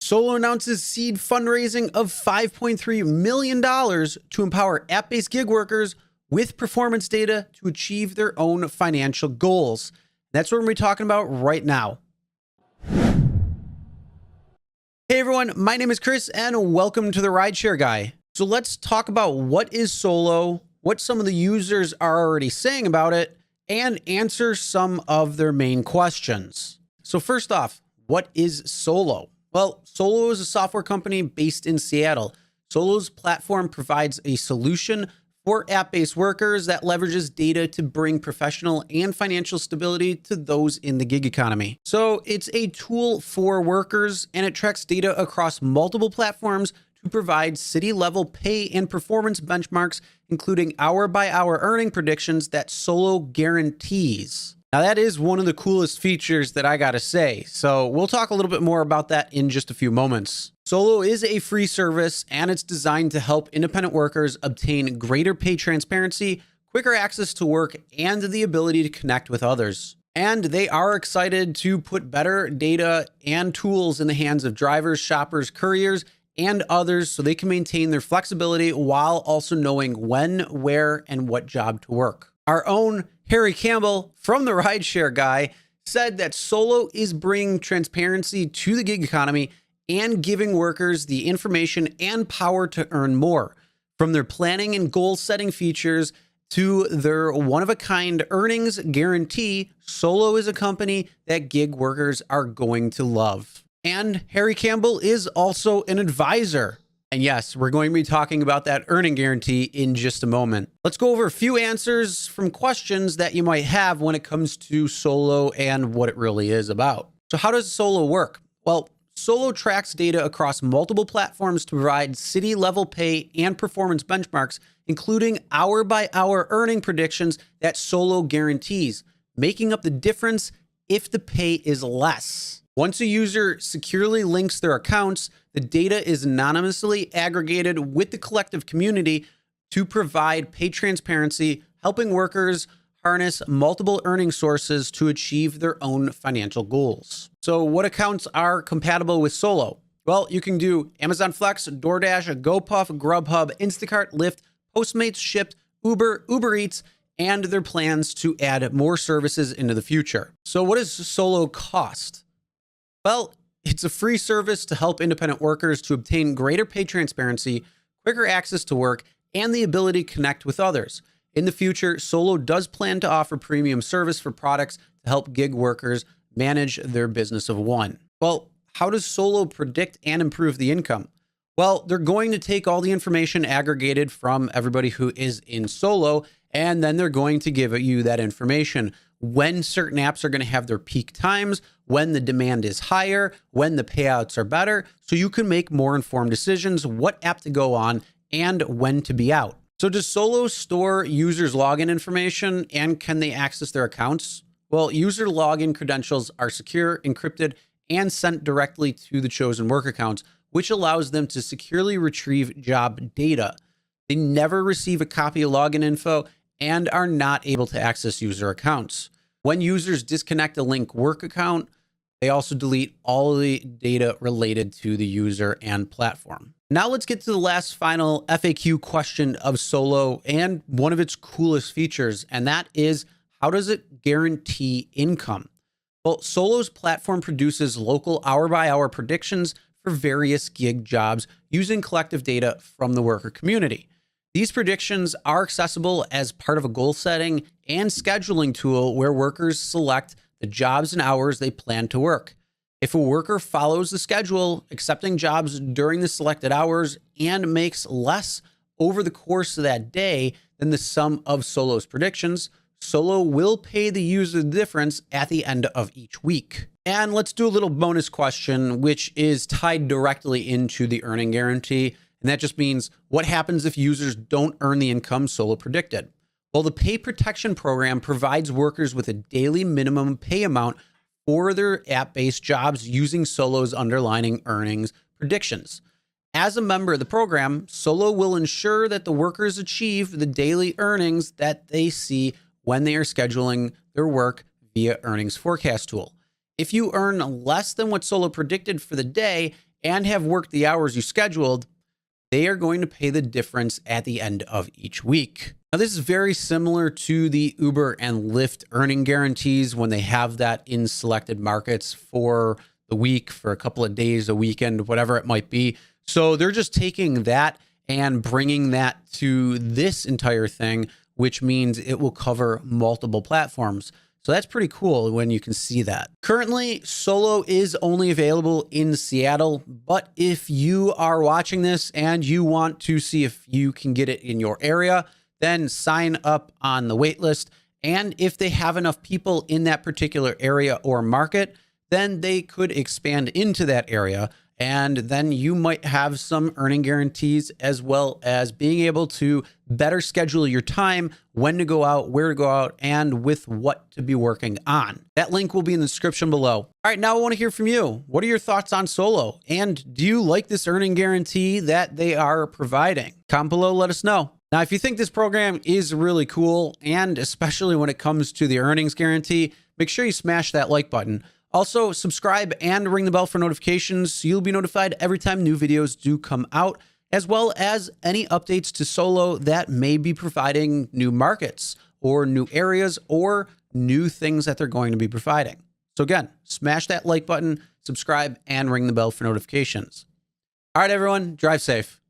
Solo announces seed fundraising of $5.3 million to empower app-based gig workers with performance data to achieve their own financial goals. That's what we're going to be talking about right now. Hey everyone, my name is Chris and welcome to the Rideshare Guy. So let's talk about what is Solo, what some of the users are already saying about it, and answer some of their main questions. So first off, what is Solo? Well, Solo is a software company based in Seattle. Solo's platform provides a solution for app-based workers that leverages data to bring professional and financial stability to those in the gig economy. So it's a tool for workers and it tracks data across multiple platforms to provide city-level pay and performance benchmarks, including hour-by-hour earning predictions that Solo guarantees. Now that is one of the coolest features that I gotta say, so we'll talk a little bit more about that in just a few moments. Solo is a free service and it's designed to help independent workers obtain greater pay transparency, quicker access to work, and the ability to connect with others. And they are excited to put better data and tools in the hands of drivers, shoppers, couriers, and others so they can maintain their flexibility while also knowing when, where, and what job to work. Our own Harry Campbell from the Rideshare Guy said that Solo is bringing transparency to the gig economy and giving workers the information and power to earn more. From their planning and goal setting features to their one-of-a-kind earnings guarantee, Solo is a company that gig workers are going to love. And Harry Campbell is also an advisor. And yes, we're going to be talking about that earning guarantee in just a moment. Let's go over a few answers from questions that you might have when it comes to Solo and what it really is about. So how does Solo work? Well, Solo tracks data across multiple platforms to provide city-level pay and performance benchmarks, including hour-by-hour earning predictions that Solo guarantees, making up the difference if the pay is less. Once a user securely links their accounts, the data is anonymously aggregated with the collective community to provide pay transparency, helping workers harness multiple earning sources to achieve their own financial goals. So what accounts are compatible with Solo? Well, you can do Amazon Flex, Doordash, GoPuff, Grubhub, Instacart, Lyft, Postmates, Shipt, Uber Eats, and their plans to add more services into the future. So what does Solo cost? Well, it's a free service to help independent workers to obtain greater pay transparency, quicker access to work, and the ability to connect with others. In the future, Solo does plan to offer premium service for products to help gig workers manage their business of one. Well, how does Solo predict and improve the income? Well, they're going to take all the information aggregated from everybody who is in Solo, and then they're going to give you that information when certain apps are going to have their peak times, when the demand is higher, when the payouts are better, so you can make more informed decisions, what app to go on, and when to be out. So does Solo store users' login information and can they access their accounts? Well, user login credentials are secure, encrypted, and sent directly to the chosen work accounts, which allows them to securely retrieve job data. They never receive a copy of login info and are not able to access user accounts. When users disconnect a link work account, they also delete all of the data related to the user and platform. Now let's get to the last final FAQ question of Solo and one of its coolest features, and that is, how does it guarantee income? Well, Solo's platform produces local hour-by-hour predictions for various gig jobs using collective data from the worker community. These predictions are accessible as part of a goal setting and scheduling tool where workers select the jobs and hours they plan to work. If a worker follows the schedule, accepting jobs during the selected hours, and makes less over the course of that day than the sum of Solo's predictions, Solo will pay the user the difference at the end of each week. And let's do a little bonus question, which is tied directly into the earning guarantee. And that just means, what happens if users don't earn the income Solo predicted? Well, the pay protection program provides workers with a daily minimum pay amount for their app-based jobs using Solo's underlying earnings predictions. As a member of the program, Solo will ensure that the workers achieve the daily earnings that they see when they are scheduling their work via earnings forecast tool. If you earn less than what Solo predicted for the day and have worked the hours you scheduled, they are going to pay the difference at the end of each week. Now, this is very similar to the Uber and Lyft earning guarantees when they have that in selected markets for the week, for a couple of days, a weekend, whatever it might be. So they're just taking that and bringing that to this entire thing, which means it will cover multiple platforms. So that's pretty cool when you can see that. Currently, Solo is only available in Seattle, but if you are watching this and you want to see if you can get it in your area, then sign up on the wait list. And if they have enough people in that particular area or market, then they could expand into that area. And then you might have some earning guarantees, as well as being able to better schedule your time, when to go out, where to go out, and with what to be working on. That link will be in the description below. All right, now I want to hear from you. What are your thoughts on Solo? And do you like this earning guarantee that they are providing? Comment below, let us know. Now, if you think this program is really cool, and especially when it comes to the earnings guarantee, make sure you smash that like button. Also, subscribe and ring the bell for notifications so you'll be notified every time new videos do come out, as well as any updates to Solo that may be providing new markets or new areas or new things that they're going to be providing. So again, smash that like button, subscribe, and ring the bell for notifications. All right, everyone, drive safe.